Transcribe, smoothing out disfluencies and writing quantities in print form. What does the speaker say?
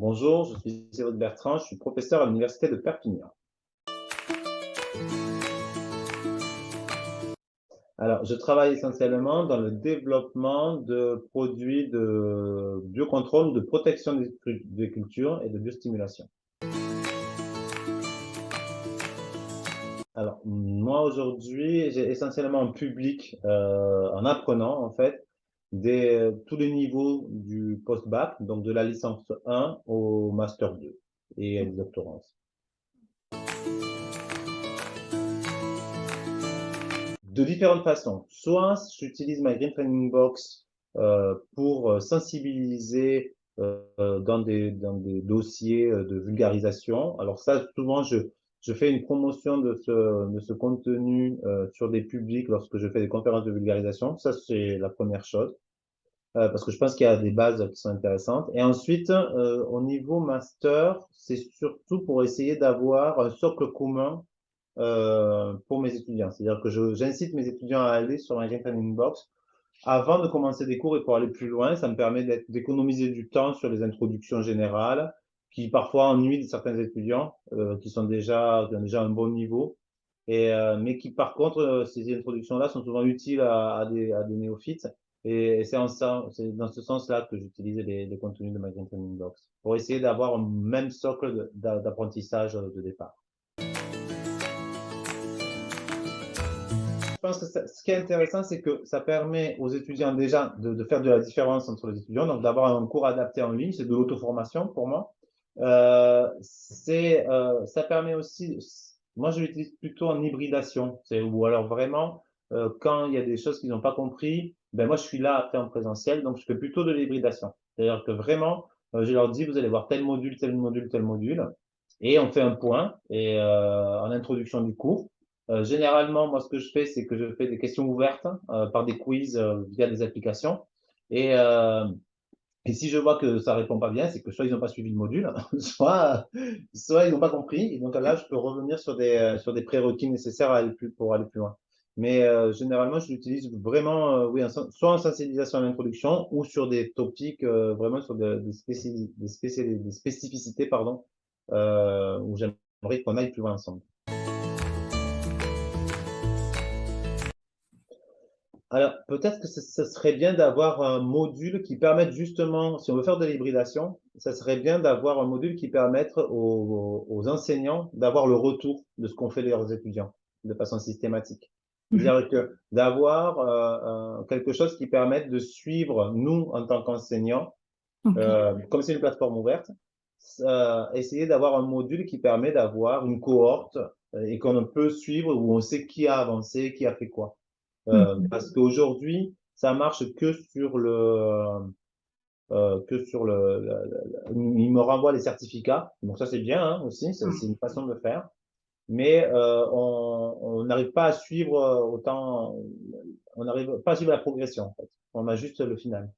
Bonjour, je suis Cédric Bertrand, je suis professeur à l'université de Perpignan. Alors, je travaille essentiellement dans le développement de produits de biocontrôle, de protection des cultures et de biostimulation. Alors, moi aujourd'hui, j'ai essentiellement un public en apprenant en fait tous les niveaux du post-bac, donc de la licence 1 au master 2 et à des doctorants. De différentes façons. Soit j'utilise ma Green Training Box pour sensibiliser dans des dossiers de vulgarisation. Alors ça, souvent, je fais une promotion de ce contenu sur des publics lorsque je fais des conférences de vulgarisation. Ça, c'est la première chose, parce que je pense qu'il y a des bases qui sont intéressantes. Et ensuite, au niveau master, c'est surtout pour essayer d'avoir un socle commun pour mes étudiants. C'est-à-dire que j'incite mes étudiants à aller sur ma Training Box avant de commencer des cours et pour aller plus loin. Ça me permet d'économiser du temps sur les introductions générales qui parfois ennuient certains étudiants qui ont déjà un bon niveau. Mais qui par contre, ces introductions-là sont souvent utiles à des néophytes. Et c'est dans ce sens-là que j'utilise les contenus de ma Training Box pour essayer d'avoir un même socle d'apprentissage de départ. Je pense que ce qui est intéressant, c'est que ça permet aux étudiants déjà de faire de la différence entre les étudiants, donc d'avoir un cours adapté en ligne, c'est de l'auto-formation pour moi. Ça permet aussi, moi je l'utilise plutôt en hybridation, ou alors vraiment, quand il y a des choses qu'ils n'ont pas compris, ben moi je suis là après en présentiel, donc je fais plutôt de l'hybridation. C'est-à-dire que vraiment, je leur dis, vous allez voir tel module, tel module, tel module, et on fait un point et, en introduction du cours. Généralement, moi, ce que je fais, c'est que je fais des questions ouvertes par des quiz via des applications. Et, euh, et si je vois que ça répond pas bien, c'est que soit ils n'ont pas suivi le module, soit ils n'ont pas compris. Et donc là, je peux revenir sur des prérequis nécessaires pour aller plus loin. Mais généralement, je l'utilise vraiment, oui, soit en sensibilisation à l'introduction ou sur des topics, vraiment sur des spécificités, pardon, où j'aimerais qu'on aille plus loin ensemble. Alors, peut-être que ce serait bien d'avoir un module qui permette justement, si on veut faire de l'hybridation, ça serait bien d'avoir un module qui permette aux enseignants d'avoir le retour de ce qu'ont fait leurs étudiants de façon systématique. Mhm. C'est-à-dire que d'avoir quelque chose qui permette de suivre, nous, en tant qu'enseignants, Ok. comme c'est une plateforme ouverte, essayer d'avoir un module qui permet d'avoir une cohorte et qu'on peut suivre où on sait qui a avancé, qui a fait quoi. Mhm. Parce qu'aujourd'hui, ça marche que sur il me renvoie les certificats. Donc ça, c'est bien hein, aussi, c'est une façon de le faire. Mais on n'arrive pas à suivre autant, on n'arrive pas à suivre la progression, en fait. On a juste le final.